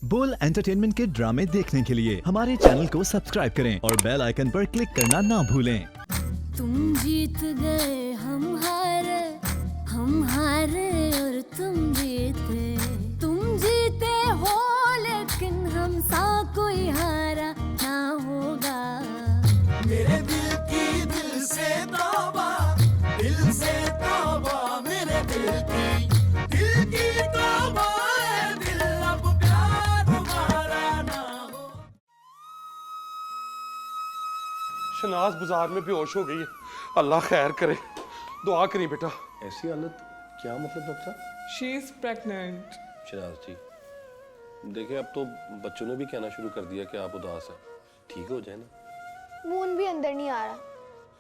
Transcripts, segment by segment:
बोल एंटरटेनमेंट के ड्रामे देखने के लिए हमारे चैनल को सब्सक्राइब करें और बेल आइकन पर क्लिक करना ना भूलें। तुम जीत गए हम हारे और तुम जीते हो, लेकिन हम सा कोई हारा ना होगा। मेरे दिल की दिल से तौबा मेरे दिल की तौबा है, दिल अब प्यार तुम्हारा ना हो। शनाज बाजार में बेहोश हो गई है, अल्लाह खैर करे, दुआ करी बेटा। ऐसी हालत क्या मतलब doctor? She is pregnant. Shanaz ji देखिए, अब तो बच्चों ने भी कहना शुरू कर दिया कि आप उदास हैं, ठीक हो जाए ना। मून भी अंदर नहीं आ रहा,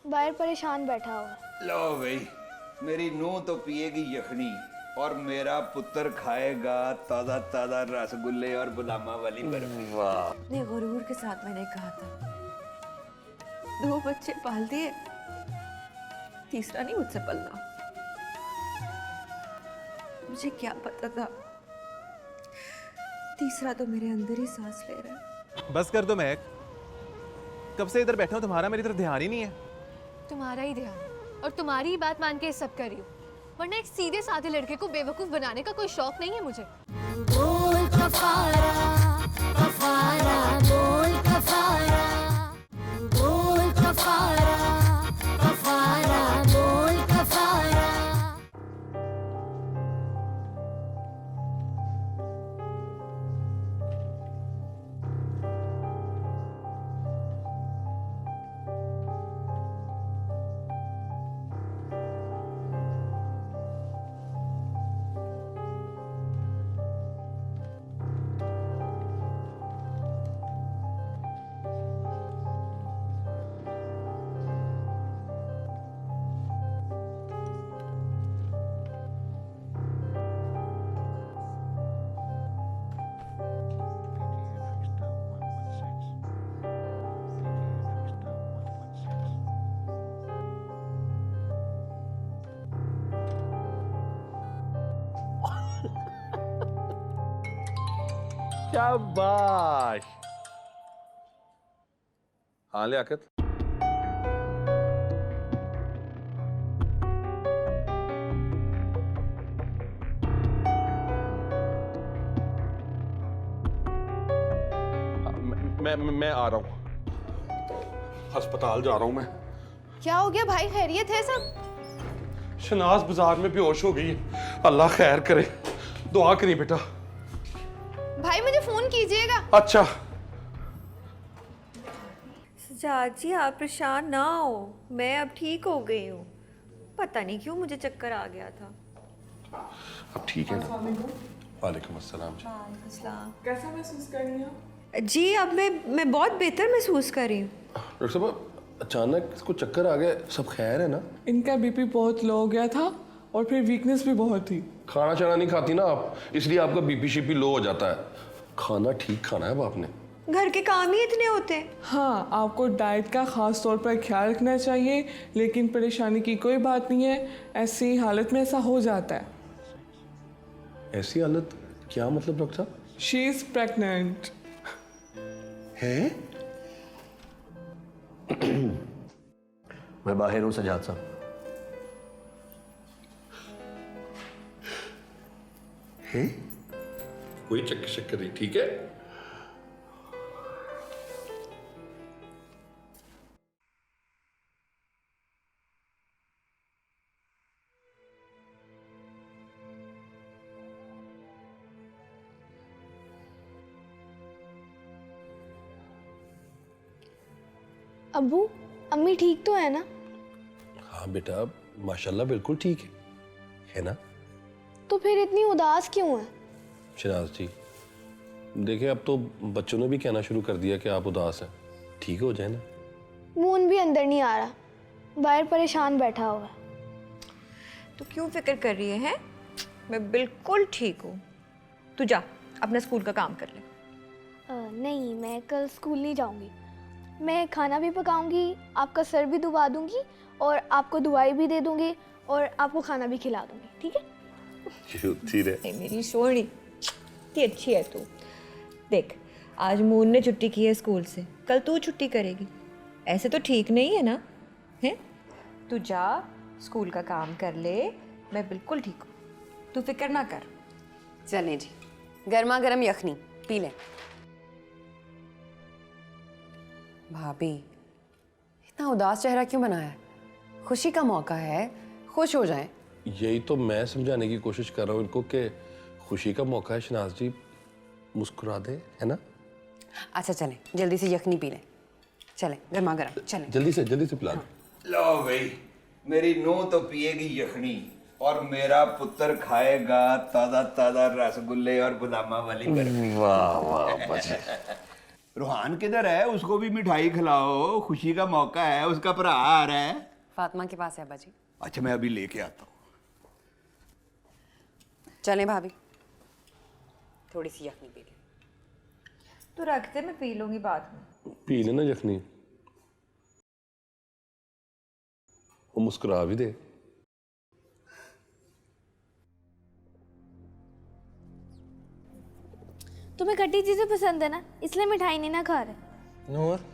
बाहर परेशान बैठा हुआ। लो भाई, मेरी नूंह तो पिएगी यखनी और मेरा पुत्र खाएगा ताजा ताजा रसगुल्ले और गुलामा वाली बर्फी। वाह, अपने गुरूर के साथ मैंने कहा था 2 बच्चे पाल दिए, तीसरा नहीं मुझसे पलना। मुझे क्या पता था तीसरा तो मेरे अंदर ही सांस ले रहा है। बस कर दो महक, कब से इधर बैठा हूं, तुम्हारा मेरी तरफ ध्यान ही नहीं है। तुम्हारा ही ध्यान और तुम्हारी ही बात मान के सब कर रही हूँ, वरना एक सीधे साधे लड़के को बेवकूफ बनाने का कोई शौक नहीं है मुझे। बोल कफारा कफारा, बोल कफारा, बोल कफारा कफारा, बोल कफारा। शाबाश। हाँ लियाकत, मैं आ रहा हूँ, अस्पताल जा रहा हूँ मैं। क्या हो गया भाई, खैरियत है सब? शनाज बाजार में बेहोश हो गई है, अल्लाह खैर करे, दुआ करी बेटा। भाई मुझे फोन कीजिएगा। अच्छा सजाद जी आप परेशान ना हो, मैं अब ठीक हो गई हूँ। पता नहीं क्यों मुझे चक्कर आ गया था। अब ठीक है ना? वालेकुम अस्सलाम जी। कैसा महसूस कर रही हैं? जी अब मैं बहुत बेहतर महसूस कर रही हूँ। डॉक्टर साहब, अचानक इसको चक्कर आ गया, सब खैर है ना? इनका बीपी बहुत लो हो गया था और फिर वीकनेस भी बहुत थी। खाना चाना नहीं खाती ना आप, इसलिए आपका बीपी शीपी लो हो जाता है। खाना ठीक खाना है अब आपने। घर के काम ही इतने होते हैं। हाँ, आपको डाइट का खास तौर पर ख्याल रखना चाहिए, लेकिन परेशानी की कोई बात नहीं है, ऐसी हालत में ऐसा हो जाता है। ऐसी हालत क्या मतलब डॉक्टर साहब? She is pregnant. है? मैं बाहर हूँ सजाद साहब। है? कोई चक्कर शक्कर नहीं, ठीक है? अब्बू अम्मी ठीक तो है ना? हाँ बेटा, माशाल्लाह बिल्कुल ठीक है ना? तो फिर इतनी उदास क्यों है? शनाज जी देखिए, अब तो बच्चों ने भी कहना शुरू कर दिया कि आप उदास हैं, ठीक हो जाए ना। मून भी अंदर नहीं आ रहा, बाहर परेशान बैठा हुआ। तो क्यों फिक्र कर रही है? मैं बिल्कुल ठीक हूँ। तू जा अपना स्कूल का काम कर ले। नहीं, मैं कल स्कूल नहीं जाऊंगी। मैं खाना भी पकाऊंगी, आपका सर भी दुबा दूंगी और आपको दवाई भी दे दूंगी और आपको खाना भी खिला दूंगी, ठीक है? क्यूट थी रे। मेरी सोनी इतनी अच्छी है तू। देख, आज मून ने छुट्टी की है स्कूल से, कल तू छुट्टी करेगी। ऐसे तो ठीक नहीं है ना, है? तू जा, स्कूल का काम कर ले, मैं बिल्कुल ठीक हूँ, तू फिक्र ना कर। चलें जी, गर्मा गर्म यखनी पी लें। भाभी, इतना उदास चेहरा क्यों बनाया है? खुशी का मौका है, खुश हो जाएं। यही तो मैं समझाने की कोशिश कर रहा हूँ इनको कि खुशी का मौका है। शनाज जी मुस्कुरा दे, है ना? अच्छा चलें, जल्दी से यखनी पी लें। चलें, गर्मा गर्म, चलें। जल्दी से पिला दे। लो भाई, मेरी नूंह तो पिएगी यखनी और मेरा पुत्र खाएगा ताजा ताजा रसगुल्ले और बादामा वाली बर्फी। वाह वाह बच्चे। रूहान किधर है? उसको भी मिठाई खिलाओ, खुशी का मौका है, उसका भरा आ रहा है। फातिमा के पास है अब्बा जी। अच्छा, मैं अभी लेके आता हूँ। चलें भाभी, थोड़ी सी यखनी पी लें। तू रख दे, मैं पी लूंगी बाद में। पी लेना यखनी, वो मुस्कुरा भी दे। तुम्हें खट्टी चीज़ें पसंद है ना, इसलिए मिठाई नहीं ना खा रहे। नूर,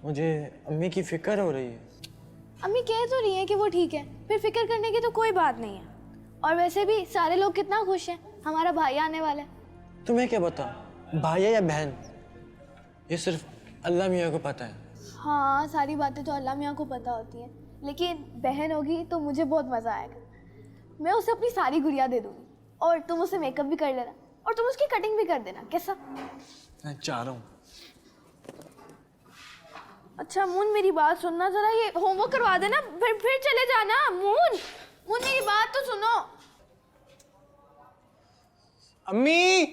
मुझे अम्मी की फिक्र हो रही है। अम्मी कह तो रही है कि वो ठीक है, फिर फिक्र करने की तो कोई बात नहीं है। और वैसे भी सारे लोग कितना खुश हैं, हमारा भाई आने वाला है। तुम्हें क्या पता, भाई है या बहन, ये सिर्फ अल्लाह मियाँ को पता है। हाँ, सारी बातें तो अल्लाह मियाँ को पता होती हैं, लेकिन बहन होगी तो मुझे बहुत मज़ा आएगा। मैं उसे अपनी सारी गुड़िया दे दूँगी और तुम उसे मेकअप भी कर लेना और तुम उसकी कटिंग भी कर देना। कैसा? मैं चाह रहा हूँ। अच्छा मून, मेरी बात सुनना जरा, ये होमवर्क करवा देना, फिर चले जाना। मून, मेरी बात तो सुनो। अम्मी,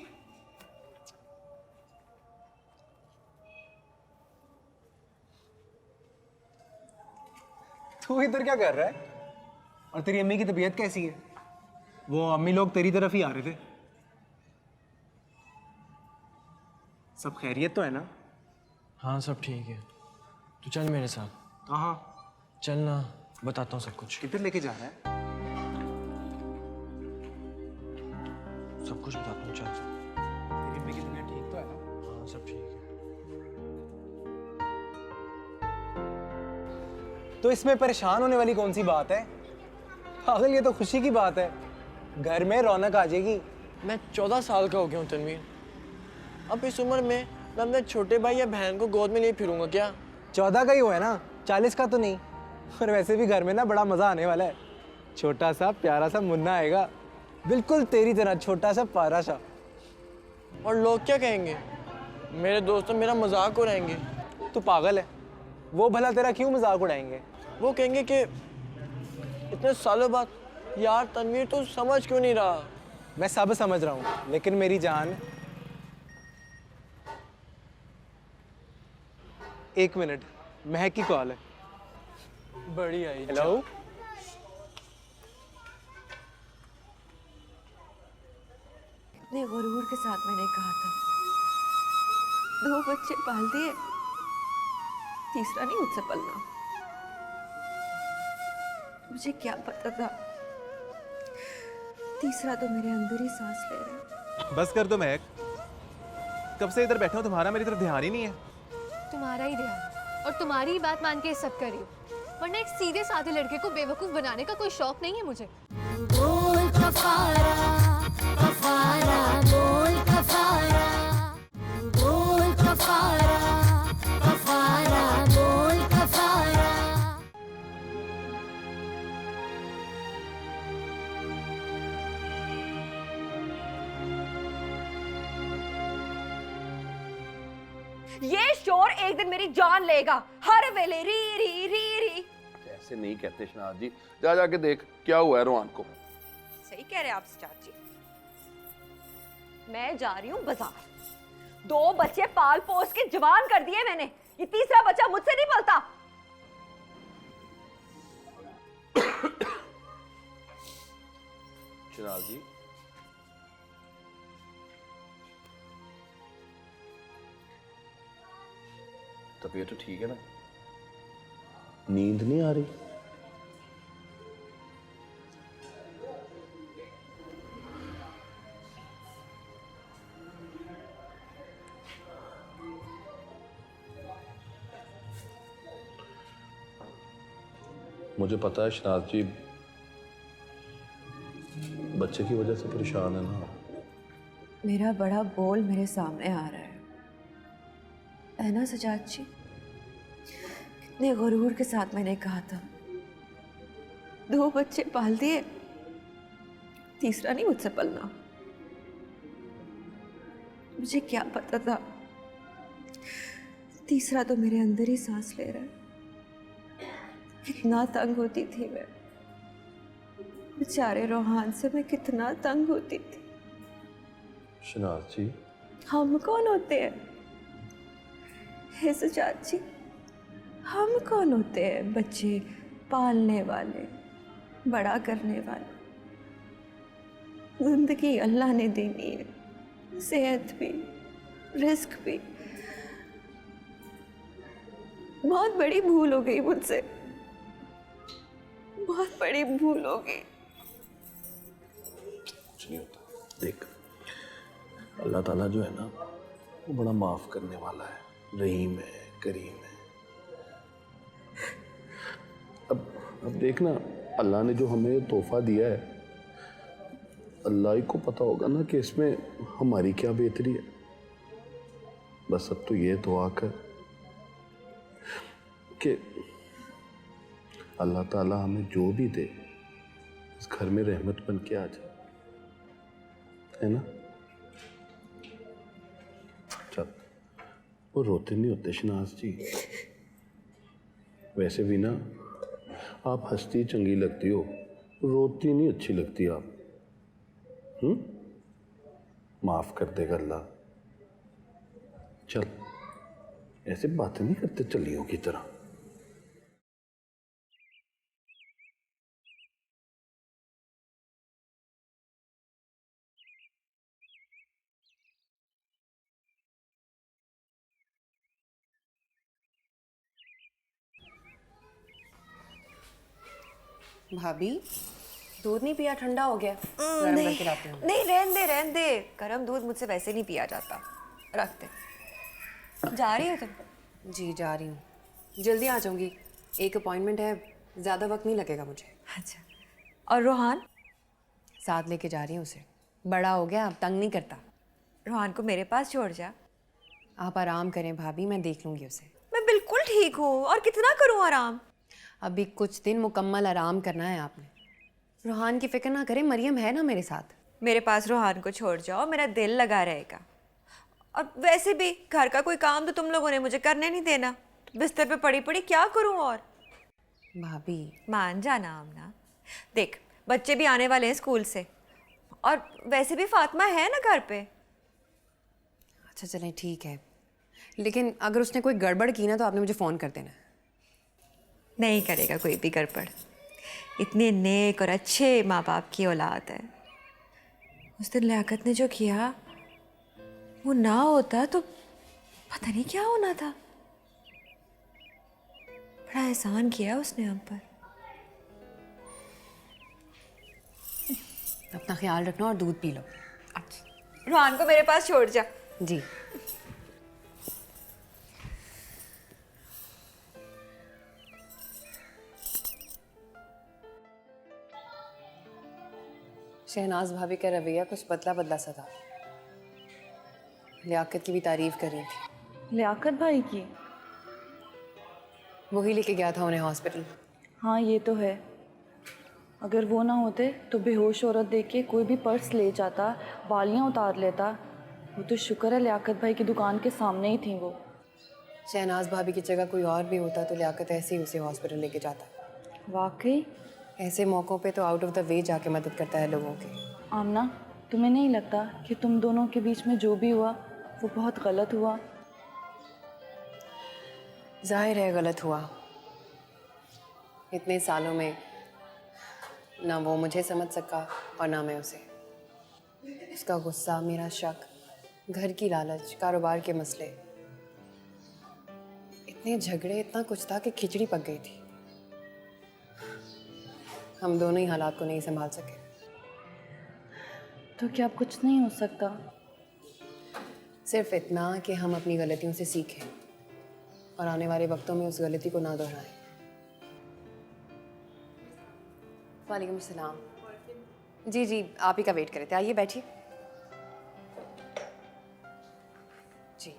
तू इधर क्या कर रहा है? और तेरी अम्मी की तबीयत कैसी है? वो अम्मी लोग तेरी तरफ ही आ रहे थे। सब खैरियत तो है ना? हाँ, सब ठीक है। तू चल मेरे साथ। कहाँ? चल ना, बताता हूँ सब कुछ। किधर लेके जा रहा है? सब कुछ बताता हूँ, चल। तेरी अम्मी की तबीयत ठीक तो है ना? हाँ, सब ठीक है। तो इसमें परेशान होने वाली कौन सी बात है? पागल, ये तो खुशी की बात है। घर में रौनक आ जाएगी। मैं 14 साल का हो गया हूँ तनवीर। अब इस उम्र में मैं अपने छोटे भाई या बहन को गोद में नहीं फिरूंगा क्या? 14 का ही हुआ है ना, 40 का तो नहीं। और वैसे भी घर में ना बड़ा मजा आने वाला है। छोटा सा प्यारा सा मुन्ना आएगा, बिल्कुल तेरी तरह, छोटा सा प्यारा सा। और लोग क्या कहेंगे? मेरे दोस्त तो मेरा मजाक उड़ाएंगे। तू पागल है, वो भला तेरा क्यों मजाक उड़ाएंगे? वो कहेंगे कि इतने सालों बाद यार तनवीर तो समझ क्यों नहीं रहा? मैं सब समझ रहा हूँ, लेकिन मेरी जान, एक मिनट, महक की कॉल है। बड़ी आई। हेलो। इतने गुरूर के साथ मैंने कहा था, 2 बच्चे पाल दिए, तीसरा नहीं मुझसे पलना। मुझे क्या पता था, तीसरा तो मेरे अंदर ही सांस ले रहा है। बस कर दो महक, कब से इधर बैठा हूँ, तुम्हारा मेरी तरफ ध्यान ही नहीं है। तुम्हारा ही ध्यान और तुम्हारी ही बात मान के सब कर रही हूँ, वरना एक सीधे साधे लड़के को बेवकूफ बनाने का कोई शौक नहीं है मुझे। बोल कफारा, कफारा, बोल कफारा, बोल कफारा, कफारा, बोल कफारा। ये शोर एक दिन मेरी जान लेगा, हर वेले री री री री। ऐसे नहीं कहते शनाज जी, जा जाके देख क्या हुआ है रोहान को। सही कह रहे हैं आप चाची। मैं जा रही हूँ बाजार, 2 बच्चे पाल पोस के जवान कर दिए मैंने, ये तीसरा बच्चा मुझसे नहीं पलता। शनाज जी, तबीयत तो ठीक है ना? नींद नहीं आ रही? मुझे पता है शनाज जी बच्चे की वजह से परेशान है ना। मेरा बड़ा बोल मेरे सामने आ रहा है ना सजाद जी? कितने गुरूर के साथ मैंने कहा था 2 बच्चे पाल दिए, तीसरा नहीं मुझसे पलना। मुझे क्या पता था तीसरा तो मेरे अंदर ही सांस ले रहा है। कितना तंग होती थी मैं, बेचारे रोहान से मैं कितना तंग होती थी। शनाज जी हम कौन होते हैं हे सजाद जी? हम कौन होते हैं बच्चे पालने वाले, बड़ा करने वाले? जिंदगी अल्लाह ने देनी है, सेहत भी, रिस्क भी। बहुत बड़ी भूल हो गई मुझसे, बहुत बड़ी भूल हो गई। कुछ नहीं होता। देख अल्लाह ताला जो है ना वो बड़ा माफ करने वाला है, रहीम है, करीम है। अब देखना अल्लाह ने जो हमें तोहफा दिया है, अल्लाह ही को पता होगा ना कि इसमें हमारी क्या बेहतरी है। बस अब तो ये दुआ कर कि अल्लाह ताला हमें जो भी दे इस घर में रहमत बन के आ जाए, है ना? चल, वो रोते नहीं होते शनाज जी। वैसे भी ना आप हंसती चंगी लगती हो, रोती नहीं अच्छी लगती आप। माफ कर देगा अल्लाह। चल, ऐसे बातें नहीं करते चलियों की तरह। भाभी दूध नहीं पिया, ठंडा हो गया। गरम करके लाती हूँ। नहीं रहने दे, गरम दूध मुझसे वैसे नहीं पिया जाता। रख दे। जा रही हो तुम? जी जा रही हूँ, जल्दी आ जाऊंगी। एक अपॉइंटमेंट है, ज़्यादा वक्त नहीं लगेगा मुझे। अच्छा, और रोहान? साथ लेके जा रही हूँ उसे, बड़ा हो गया अब तंग नहीं करता। रोहान को मेरे पास छोड़ जा। आप आराम करें भाभी, मैं देख लूँगी उसे। मैं बिल्कुल ठीक हूँ, और कितना करूँ आराम? अभी कुछ दिन मुकम्मल आराम करना है आपने। रोहान की फिक्र ना करें, मरियम है ना मेरे साथ। मेरे पास रोहान को छोड़ जाओ, मेरा दिल लगा रहेगा। और वैसे भी घर का कोई काम तो तुम लोगों ने मुझे करने नहीं देना। बिस्तर पे पड़ी पड़ी क्या करूं? और भाभी मान जाना आमना, देख बच्चे भी आने वाले हैं स्कूल से, और वैसे भी फातिमा है ना घर पे। अच्छा चलें ठीक है, लेकिन अगर उसने कोई गड़बड़ की ना तो आपने मुझे फ़ोन कर देना। नहीं करेगा कोई भी गड़बड़, इतने नेक और अच्छे माँ बाप की औलाद है। उस दिन लियाकत ने जो किया वो ना होता तो पता नहीं क्या होना था। बड़ा एहसान किया उसने हम पर। अपना ख्याल रखना और दूध पी लो। अच्छा, रोहान को मेरे पास छोड़ जा। जी। शहनाज भाभी का रवैया कुछ बदला बदला सा था। लियाकत की भी तारीफ कर रही थी। लियाकत भाई की? वही लेके गया था उन्हें हॉस्पिटल। हाँ ये तो है, अगर वो ना होते तो बेहोश औरत देख के कोई भी पर्स ले जाता, बालियाँ उतार लेता। वो तो शुक्र है लियाकत भाई की दुकान के सामने ही थी वो। शहनाज भाभी की जगह कोई और भी होता तो लियाकत ऐसे ही उसे हॉस्पिटल लेके जाता। वाकई ऐसे मौक़ों पे तो आउट ऑफ द वे जाके मदद करता है लोगों की। आमना, तुम्हें नहीं लगता कि तुम दोनों के बीच में जो भी हुआ वो बहुत गलत हुआ? जाहिर है गलत हुआ। इतने सालों में ना वो मुझे समझ सका और ना मैं उसे। उसका गुस्सा, मेरा शक, घर की लालच, कारोबार के मसले, इतने झगड़े, इतना कुछ था कि खिचड़ी पक गई थी। हम दोनों ही हालात को नहीं संभाल सके। तो क्या अब कुछ नहीं हो सकता? सिर्फ इतना कि हम अपनी गलतियों से सीखें और आने वाले वक्तों में उस गलती को ना दोहराएं। वालेकुम सलाम। जी जी, आप ही का वेट कर रहे थे, आइए बैठिए। जी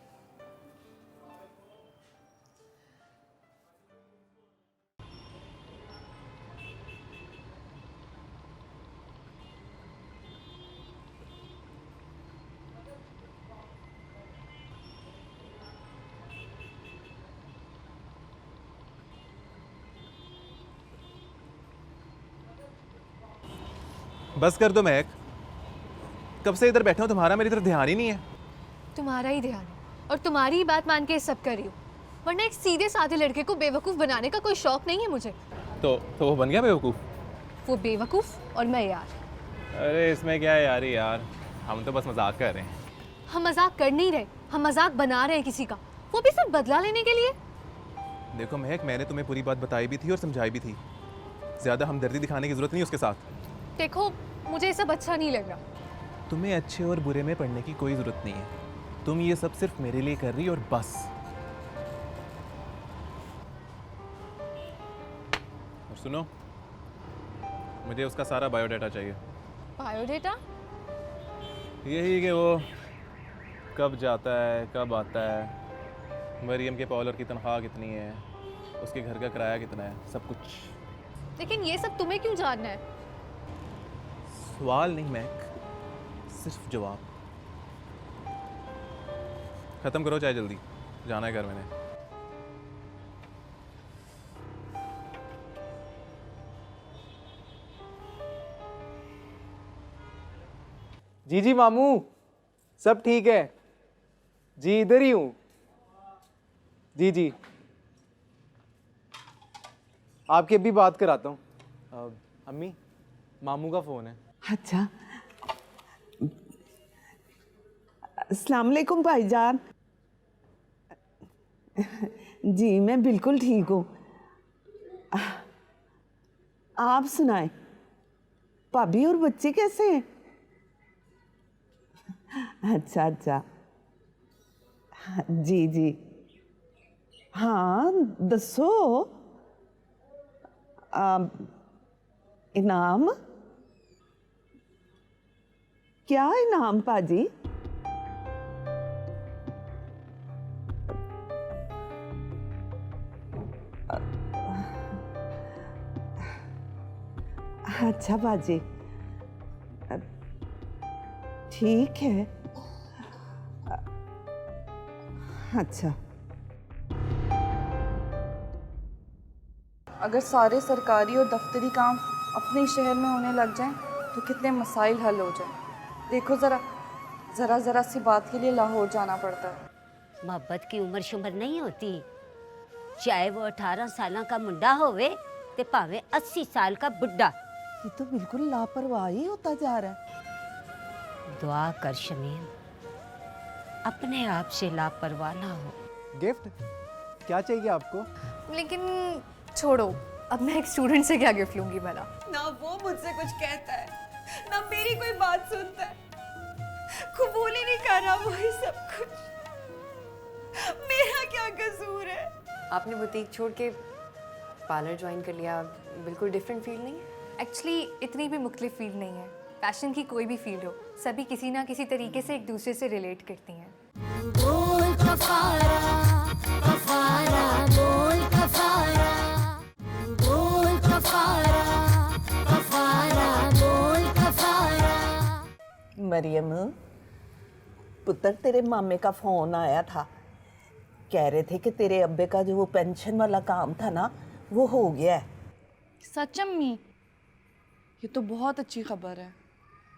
बस कर दो महक, कब से इधर बैठा हूँ, तुम्हारा मेरी तरफ ध्यान ही नहीं है। तुम्हारा ही ध्यान है और तुम्हारी ही बात मान के ये सब कर रही हूँ, वरना एक सीधे साधे लड़के को बेवकूफ़ बनाने का कोई शौक नहीं है मुझे। तो वो बन गया बेवकूफ़? वो बेवकूफ़ और मैं यार। अरे इसमें क्या है यार, यार हम तो बस मजाक कर रहे हैं। हम मजाक कर नहीं रहे, हम मजाक बना रहे हैं किसी का, वो भी सिर्फ बदला लेने के लिए। देखो महक, मैंने तुम्हें पूरी बात बताई भी थी और समझाई भी थी, ज़्यादा हमदर्दी दिखाने की ज़रूरत नहीं उसके साथ। देखो मुझे ये सब अच्छा नहीं लग रहा। तुम्हें अच्छे और बुरे में पढ़ने की कोई ज़रूरत नहीं है, तुम ये सब सिर्फ मेरे लिए कर रही हो और बस। और सुनो, मुझे उसका सारा बायोडाटा चाहिए। बायोडेटा? यही कि वो कब जाता है, कब आता है, मरियम के पार्लर की तनख्वाह कितनी है, उसके घर का किराया कितना है, सब कुछ। लेकिन ये सब तुम्हें क्यों जानना है? सवाल नहीं महक, सिर्फ जवाब। खत्म करो चाहे जल्दी, जाना है घर मैंने। जी जी मामू, सब ठीक है जी, इधर ही हूँ। जी जी, आपकी अभी बात कराता हूँ। अम्मी, मामू का फ़ोन है। अच्छा, अस्सलाम वालेकुम भाईजान। जी मैं बिल्कुल ठीक हूँ। आप सुनाएं, भाभी और बच्चे कैसे हैं? अच्छा अच्छा, जी जी, हाँ दसो। इनाम? क्या इनाम पाजी? अच्छा बाजी, ठीक है। अच्छा, अगर सारे सरकारी और दफ्तरी काम अपने शहर में होने लग जाएं तो कितने मसाइल हल हो जाएं। देखो ज़रा सी बात के लिए लाहौर जाना पड़ता है। मोहब्बत की उम्र शुमर नहीं होती, चाहे वो 18 साल का मुंडा होवे ते भावे 80 साल का बुढ़ा। ये तो बिल्कुल लापरवाही होता जा रहा है। दुआ कर शमीम, अपने आप से लापरवाह ना हो। गिफ्ट क्या चाहिए आपको? लेकिन छोड़ो, अब मैं एक स्टूडेंट से क्या गिफ्ट लूंगी भला? ना वो मुझसे कुछ कहता है, ना मेरी कोई बात सुनता है, कबूल ही नहीं कर रहा वही सब कुछ। मेरा क्या कसूर है? आपने बुटीक छोड़ के पार्लर ज्वाइन कर लिया, बिल्कुल डिफरेंट फील नहीं है? एक्चुअली इतनी भी मुख्तलिफ फील्ड नहीं है। फैशन की कोई भी फील्ड हो, सभी किसी ना किसी तरीके से एक दूसरे से रिलेट करती हैं। बोल कफारा, कफारा, बोल कफारा, बोल कफारा, कफारा, बोल कफारा। मरियम, पुत्र तेरे मामे का फ़ोन आया था, कह रहे थे कि तेरे अब्बे का जो वो पेंशन वाला काम था ना, वो हो गया है। सच अम्मी? ये तो बहुत अच्छी खबर है,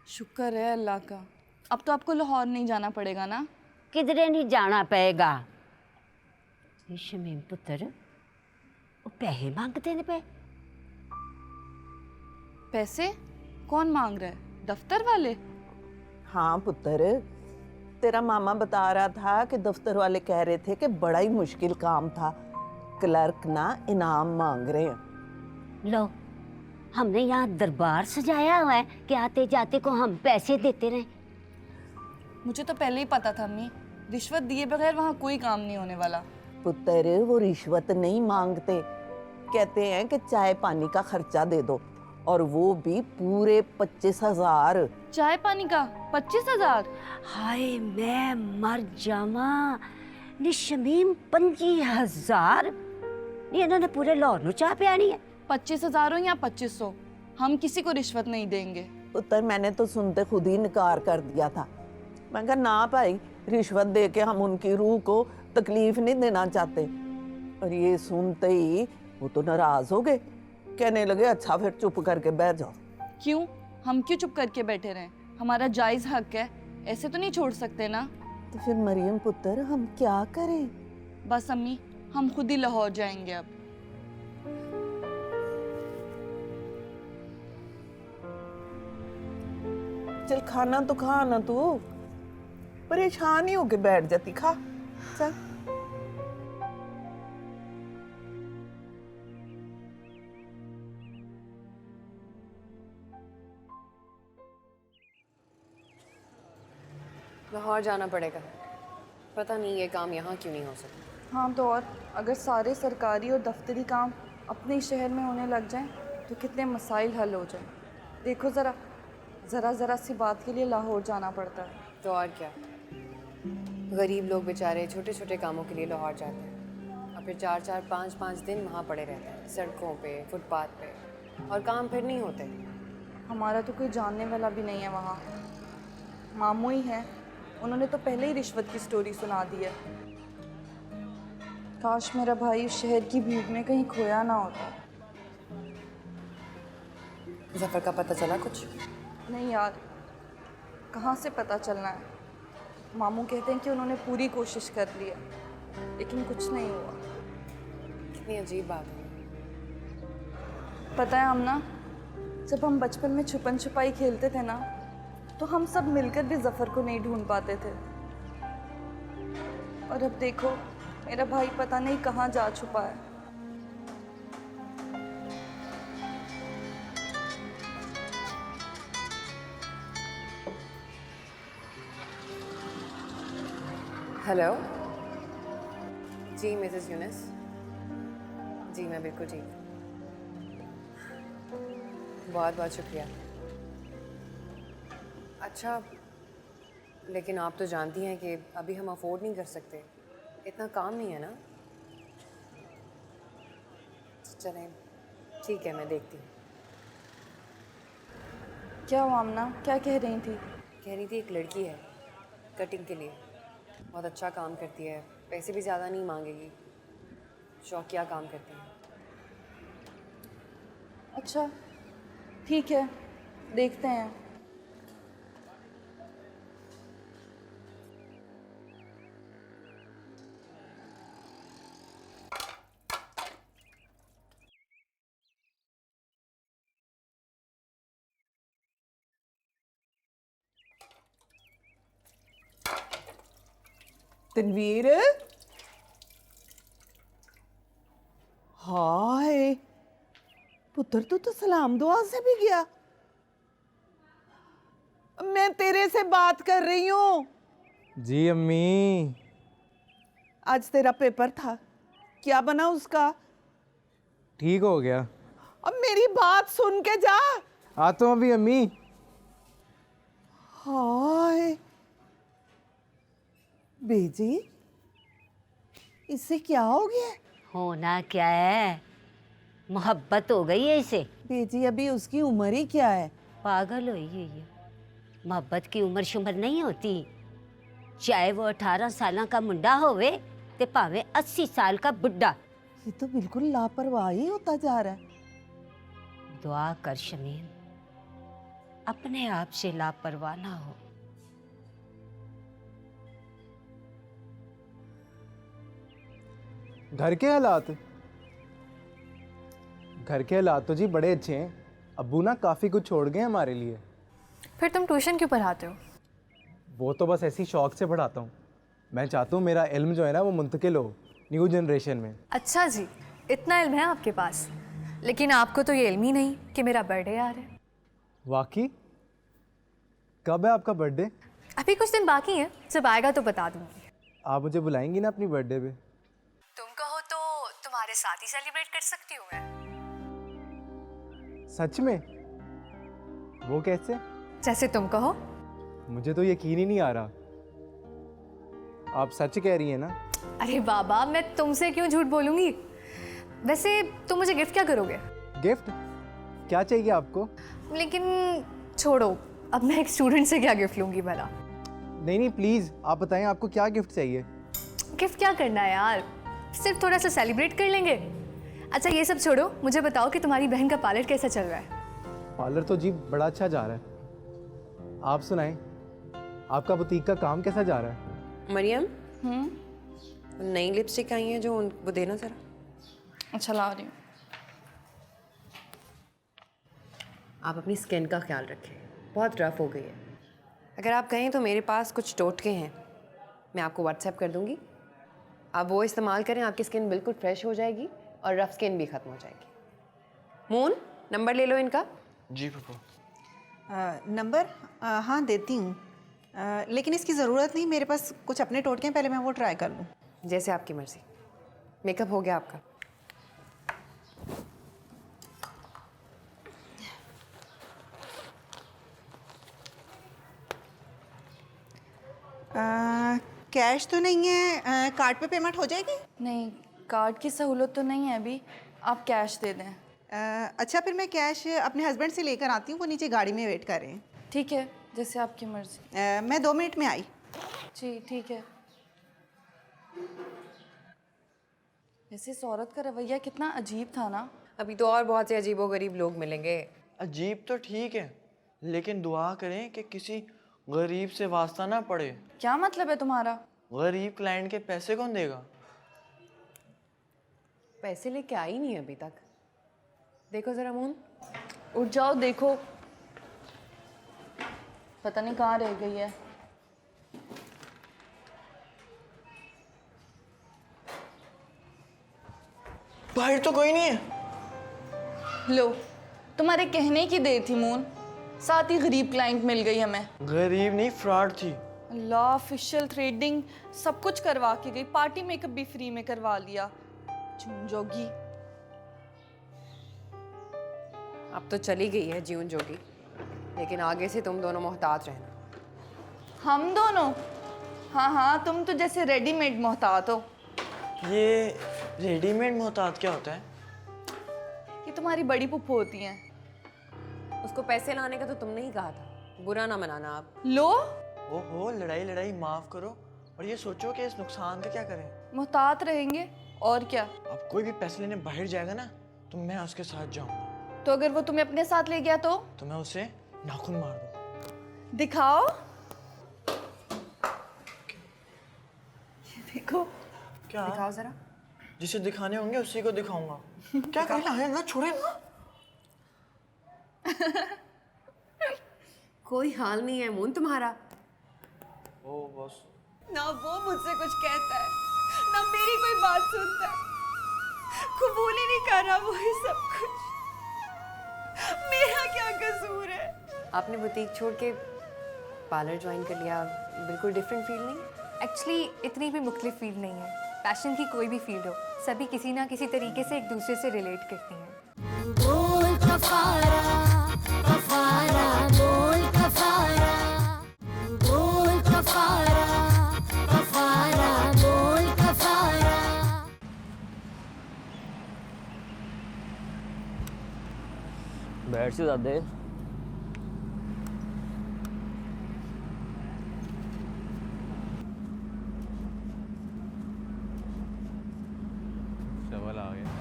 शुक्र है अल्लाह का। अब तो आपको लाहौर नहीं जाना पड़ेगा ना? किधरे नहीं जाना पड़ेगा। शमीम पुत्र, वो पैसे मांगते ने पे। पैसे कौन मांग रहा है? दफ्तर वाले? हाँ पुत्र, तेरा मामा बता रहा था कि दफ्तर वाले कह रहे थे कि बड़ा ही मुश्किल काम था, क्लर्क ना इनाम मांग रहे हैं। लो, हमने यहाँ दरबार सजाया हुआ है कि आते जाते को हम पैसे देते रहे। मुझे तो पहले ही पता था अम्मी, रिश्वत दिए बगैर वहाँ कोई काम नहीं होने वाला। पुत्र, वो रिश्वत नहीं मांगते, कहते हैं कि चाय पानी का खर्चा दे दो। और वो भी पूरे 25,000। चाय पानी का 25,000? हाय मैं मर जावा नी शमीम 25,000 नी इन्होंने पूरे लाहौर नु चाह पियानी है। 25,000 हो या 2500, हम किसी को रिश्वत नहीं देंगे। पुत्र मैंने तो सुनते खुद ही इनकार कर दिया था। मैं कहा ना भाई, रिश्वत दे के हम उनकी रूह को तकलीफ नहीं देना चाहते। और ये सुनते ही वो तो नाराज हो गए, कहने लगे अच्छा फिर चुप करके बैठ जाओ। क्यों? हम क्यों चुप करके बैठे रहें? हमारा जायज हक है, ऐसे तो नहीं छोड़ सकते ना। तो फिर मरियम पुत्र हम क्या करें? बस अम्मी, हम खुद ही लाहौर जाएंगे अब। चल खाना तो खा ना, तू परेशान ही होके बैठ जाती, खा चल। लाहौर जाना पड़ेगा, पता नहीं ये काम यहाँ क्यों नहीं हो सकता। हाँ तो और अगर सारे सरकारी और दफ्तरी काम अपने शहर में होने लग जाएं तो कितने मसाइल हल हो जाएं। देखो ज़रा सी बात के लिए लाहौर जाना पड़ता है। तो और क्या, गरीब लोग बेचारे छोटे छोटे कामों के लिए लाहौर जाते हैं और फिर 4-4, 5-5 दिन वहाँ पड़े रहते हैं, सड़कों पे, फुटपाथ पे, और काम फिर नहीं होते। हमारा तो कोई जानने वाला भी नहीं है वहाँ। मामू ही है, उन्होंने तो पहले ही रिश्वत की स्टोरी सुना दी है। काश मेरा भाई उस शहर की भीड़ में कहीं खोया ना होता। जफर का पता चला कुछ? नहीं यार, कहाँ से पता चलना है। मामू कहते हैं कि उन्होंने पूरी कोशिश कर ली है, लेकिन कुछ नहीं हुआ। कितनी अजीब बात है। पता है आमना, जब हम बचपन में छुपन छुपाई खेलते थे ना, तो हम सब मिलकर भी जफर को नहीं ढूंढ पाते थे। और अब देखो मेरा भाई पता नहीं कहाँ जा छुपा है। हेलो जी, मिसेस यूनिस। जी मैं बिल्कुल ठीक। बहुत बहुत शुक्रिया। अच्छा, लेकिन आप तो जानती हैं कि अभी हम अफोर्ड नहीं कर सकते, इतना काम नहीं है ना। चलें ठीक है, मैं देखती हूँ। क्या हुआ आमना, क्या कह रही थी? कह रही थी एक लड़की है कटिंग के लिए, बहुत अच्छा काम करती है, पैसे भी ज़्यादा नहीं मांगेगी, शौकिया काम करती है। अच्छा ठीक है, देखते हैं। तनवीर, हाय पुत्र, तू तो सलाम दुआ से भी गया। मैं तेरे से बात कर रही हूँ। जी अम्मी। आज तेरा पेपर था, क्या बना उसका? ठीक हो गया। अब मेरी बात सुन के जा। आता हूँ अभी अम्मी। हाय बेजी, इससे क्या हो गया? होना क्या है, मोहब्बत हो गई है इसे। बेजी अभी उसकी उम्र ही क्या है? पागल हुई है ये। मोहब्बत की उम्र शुमर नहीं होती, चाहे वो 18 साल का मुंडा होवे ते भावे 80 साल का बुढ़ा। ये तो बिल्कुल लापरवाही होता जा रहा है। दुआ कर शमीम, अपने आप से लापरवाह ना हो। घर के हालात तो जी बड़े अच्छे हैं। अब्बू ना काफ़ी कुछ छोड़ गए हमारे लिए। फिर तुम ट्यूशन क्यों पढ़ाते हो? वो तो बस ऐसी शौक से पढ़ाता हूँ। मैं चाहता हूँ मेरा इल्म जो है ना वो मुंतकिल हो न्यू जनरेशन में। अच्छा जी, इतना इल्म है आपके पास, लेकिन आपको तो ये इल्म ही नहीं कि मेरा बर्थडे आ रहा है। वाकई? कब है आपका बर्थडे? अभी कुछ दिन बाकी हैं, जब आएगा तो बता दूंगी। आप मुझे बुलाएंगी ना अपनी बर्थडे पे? तुम कहो तो तुम्हारे साथ ही सेलिब्रेट कर सकती हूँ मैं। सच में? वो कैसे? जैसे तुम कहो। मुझे तो यकीन ही नहीं आ रहा। आप सच कह रही हैं ना? अरे बाबा, मैं तुमसे क्यों झूठ बोलूंगी। वैसे तुम मुझे गिफ्ट क्या करोगे? गिफ्ट? क्या चाहिए आपको? लेकिन छोड़ो, अब मैं एक स्टूडेंट से क्या गिफ्ट लूंगी भला। नहीं नहीं प्लीज़ आप बताएं आपको क्या गिफ्ट चाहिए? गिफ्ट क्या करना है यार, सिर्फ थोड़ा सा सेलिब्रेट कर लेंगे। अच्छा ये सब छोड़ो, मुझे बताओ कि तुम्हारी बहन का पार्लर कैसा चल रहा है? पार्लर तो जी बड़ा अच्छा जा रहा है। आप सुनाएं, आपका बुटीक का काम कैसा जा रहा है? मरियम, नई लिपस्टिक आई है जो वो देना जरा। अच्छा ला रही हूँ। आप अपनी स्किन का ख्याल रखें, बहुत रफ हो गई है। अगर आप कहें तो मेरे पास कुछ टोटके हैं, मैं आपको व्हाट्सएप कर दूंगी। आप वो इस्तेमाल करें, आपकी स्किन बिल्कुल फ्रेश हो जाएगी और रफ स्किन भी ख़त्म हो जाएगी। मून, नंबर ले लो इनका। जी पापा। नंबर हाँ देती हूँ, लेकिन इसकी ज़रूरत नहीं, मेरे पास कुछ अपने टोटके हैं, पहले मैं वो ट्राई कर लूँ। जैसे आपकी मर्ज़ी। मेकअप हो गया आपका? कैश तो नहीं है, कार्ड पे पेमेंट हो जाएगी? नहीं, कार्ड की सहूलत तो नहीं है अभी, आप कैश दे दें। अच्छा फिर मैं कैश अपने हस्बैंड से लेकर आती हूँ, वो नीचे गाड़ी में वेट कर रहे हैं। ठीक है, जैसे आपकी मर्जी। मैं 2 मिनट में आई। जी ठीक है। वैसे इस औरत का रवैया कितना अजीब था ना। अभी तो और बहुत से अजीबोगरीब लोग मिलेंगे। अजीब तो ठीक है, लेकिन दुआ करें कि किसी गरीब से वास्ता ना पड़े। क्या मतलब है तुम्हारा? गरीब क्लाइंट के पैसे कौन देगा? पैसे लेके आई नहीं अभी तक। देखो जरा मून। उठ जाओ, देखो पता नहीं कहाँ रह गई है। बाहर तो कोई नहीं है। लो, तुम्हारे कहने की देर थी मून, साथ ही गरीब क्लाइंट मिल गई हमें। गरीब नहीं, फ्रॉड थी। अल्लाह, फेशियल, थ्रेडिंग सब कुछ करवा के गई, पार्टी मेकअप भी फ्री में करवा लिया। जून जोगी। अब तो चली गई है जीवन जोगी, लेकिन आगे से तुम दोनों मोहतात रहना। हम दोनों? हाँ हाँ, तुम तो जैसे रेडीमेड मोहतात हो। ये रेडीमेड मोहतात क्या होता है? ये तुम्हारी बड़ी पुप्पो होती हैं। उसको पैसे लाने का तो तुमने ही कहा था, बुरा ना मनाना आप। लो, ओहो, लड़ाई लड़ाई माफ करो और ये सोचो कि इस नुकसान का क्या करें। मोहतात रहेंगे और क्या। अब कोई भी पैसे लेने बाहर जाएगा ना तो मैं उसके साथ जाऊंगा। तो अगर वो तुम्हें अपने साथ ले गया तो मैं उसे नाखून मार दूंगा। दिखाओ। देखो। क्या? दिखाओ जरा। जिसे दिखाने होंगे उसी को दिखाऊंगा। क्या कहना है ना, छोड़े ना। कोई हाल नहीं है मून तुम्हारा। ओ बस। ना वो मुझसे कुछ कहता है, ना मेरी कोई बात सुनता है, कबूल ही नहीं कर रहा वो ही सब कुछ। मेरा क्या कसूर है? आपने बुटीक छोड़ के पार्लर ज्वाइन कर लिया, बिल्कुल डिफरेंट फील नहीं? एक्चुअली इतनी भी मुख्तलिफ फील्ड नहीं है। पैशन की कोई भी फील्ड हो, सभी किसी ना किसी तरीके से एक दूसरे से रिलेट करती हैं। बोल कफारा, कफारा, बोल कफारा, बोल कफारा, कफारा, बोल कफारा। बैठ से ज़्यादा चावल आ गया।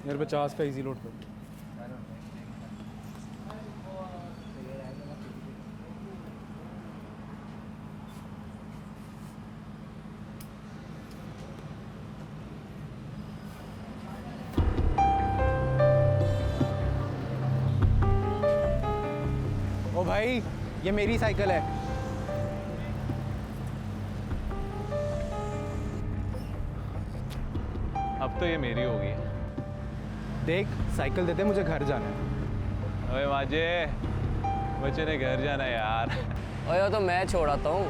मेरे 50 का इजी लोड कर। ओ भाई, ये मेरी साइकिल है। अब तो ये मेरी होगी। देख, साइकिल देते, मुझे घर जाना है। अबे माजे, बच्चे ने घर जाना है यार। ओए तो मैं छोड़ आता हूँ।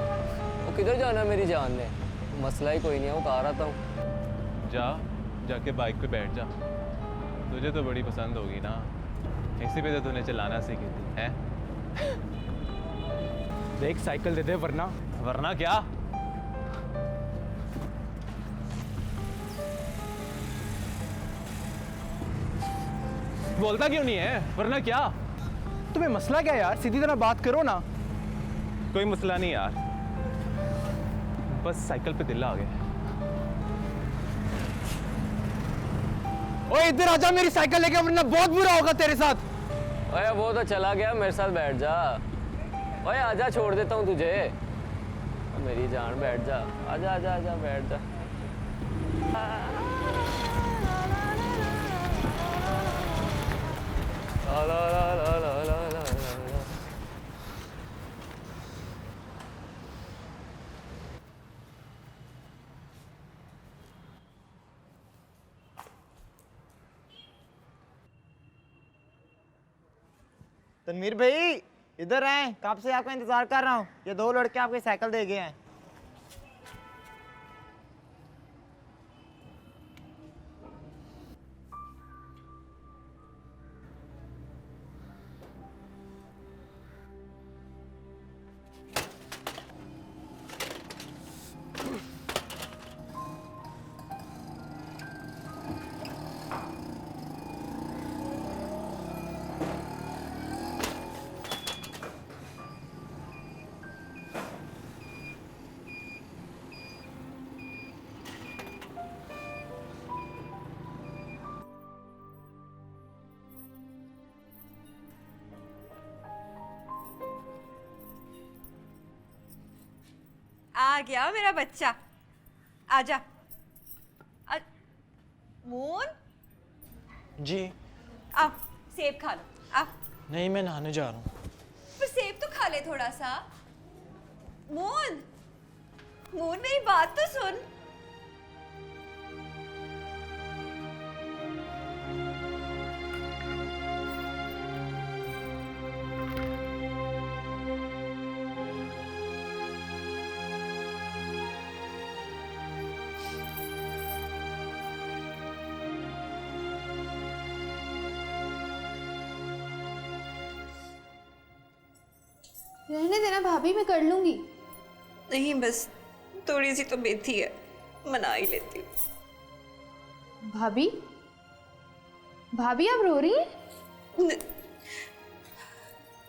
वो वो किधर जाना मेरी जान ने? मसला ही कोई नहीं है, वो कहा रहा था। जाके बाइक पे बैठ जा। तुझे तो बड़ी पसंद होगी ना, इसी पे तो तूने चलाना सीखी थी, हैं? देख साइकिल दे दे वरना क्या? बोलता क्यों नहीं है? वरना क्या? तुम्हें मसला क्या यार? सीधी तरह बात करो ना। कोई मसला नहीं यार, बस साइकिल पे दिल आ गया। ओए इधर आजा मेरी साइकिल लेके, वरना बहुत बुरा होगा तेरे साथ। ओए वो तो चला गया, मेरे साथ बैठ जा। ओए आजा, छोड़ देता हूँ तुझे। मेरी जान बैठ जा, आजा आजा आजा बैठ जा। ला ला ला ला ला ला ला ला। तनवीर भाई इधर आए, कब से आपका इंतजार कर रहा हूँ। ये 2 लड़के आपकी साइकिल दे गए हैं। आ गया मेरा बच्चा, आजा। मून जी आओ, सेब खा लो, आओ। नहीं, मैं नहाने जा रहा हूँ। पर सेब तो खा ले थोड़ा सा। मून मून मेरी बात तो सुन। रहने देना भाभी, मैं कर लूंगी। नहीं, बस थोड़ी सी तो बेथी है, मना ही लेती हूँ। भाभी भाभी आप रो रही हैं?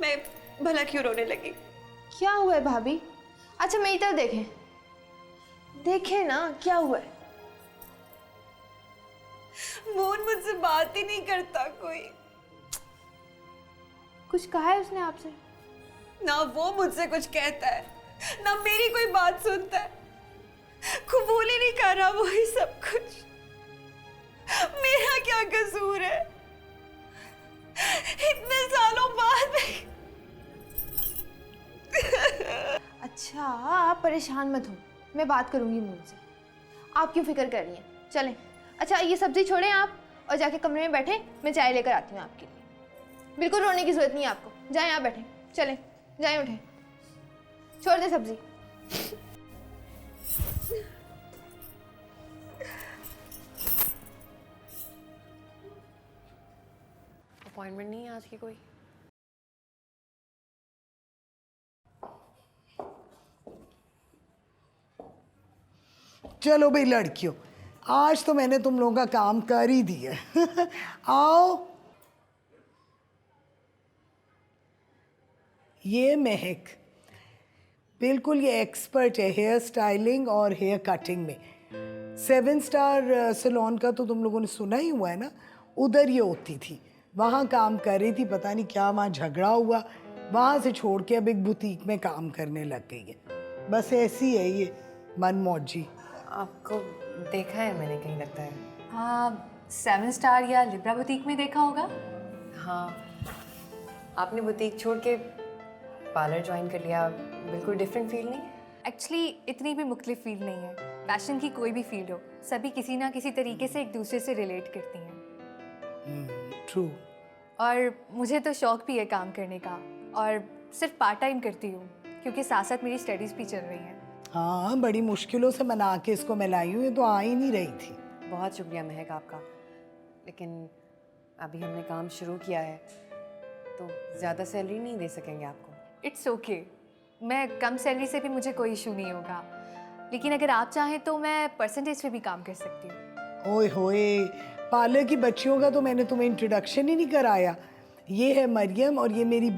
मैं भला क्यों रोने लगी? क्या हुआ है भाभी? अच्छा मेरी तरफ देखें, देखें ना क्या हुआ है। मून मुझसे बात ही नहीं करता कोई। कुछ कहा है उसने आपसे? ना वो मुझसे कुछ कहता है, ना मेरी कोई बात सुनता है। कबूल ही नहीं कर रहा वही सब कुछ। मेरा क्या कसूर है? इतने सालों बाद अच्छा आप परेशान मत हो, मैं बात करूंगी मून से। आप क्यों फिक्र कर रही हैं? चलें। अच्छा ये सब्जी छोड़ें आप और जाके कमरे में बैठें, मैं चाय लेकर आती हूँ आपके लिए। बिल्कुल रोने की जरूरत नहीं है आपको, जाएं आप बैठें। चलें जाएं, उठें, छोड़ दे सब्जी। अपॉइंटमेंट नहीं है आज की कोई? चलो भाई लड़कियों, आज तो मैंने तुम लोगों का काम कर ही दिया। आओ। ये महक बिल्कुल ये एक्सपर्ट है हेयर स्टाइलिंग और हेयर कटिंग में। 7 स्टार सैलून का तो तुम लोगों ने सुना ही हुआ है ना, उधर ये होती थी, वहाँ काम कर रही थी। पता नहीं क्या वहाँ झगड़ा हुआ, वहाँ से छोड़ के अब एक बुटीक में काम करने लग गई है। बस ऐसी है ये मनमौजी। आपको देखा है मैंने कहीं, लगता है। हाँ, 7 स्टार या लिब्रा बुटीक में देखा होगा। हाँ, आपने बुटीक छोड़ के पार्लर ज्वाइन कर लिया, बिल्कुल डिफरेंट फील नहीं? एक्चुअली इतनी भी मुख्तलिफ फील्ड नहीं है। फैशन की कोई भी फील्ड हो, सभी किसी ना किसी तरीके से एक दूसरे से रिलेट करती हैं। ट्रू। और मुझे तो शौक भी है काम करने का, और सिर्फ पार्ट टाइम करती हूँ क्योंकि साथ साथ मेरी स्टडीज़ भी चल रही हैं। हाँ, बड़ी मुश्किलों से मना के इसको मैं लाई हूँ, ये तो आ ही नहीं रही थी। बहुत शुक्रिया महक आपका, लेकिन अभी हमने काम शुरू किया है तो ज़्यादा सैलरी नहीं दे सकेंगे आपको। इट्स ओके, मैं कम सैलरी से भी मुझे कोई इशू नहीं होगा, लेकिन अगर आप चाहें तो मैं परसेंटेज पे भी काम कर सकती हूँ। ओए होए, पार्लर की बच्चियों का तो मैंने तुम्हें इंट्रोडक्शन ही नहीं कराया। ये है मरियम और ये मेरी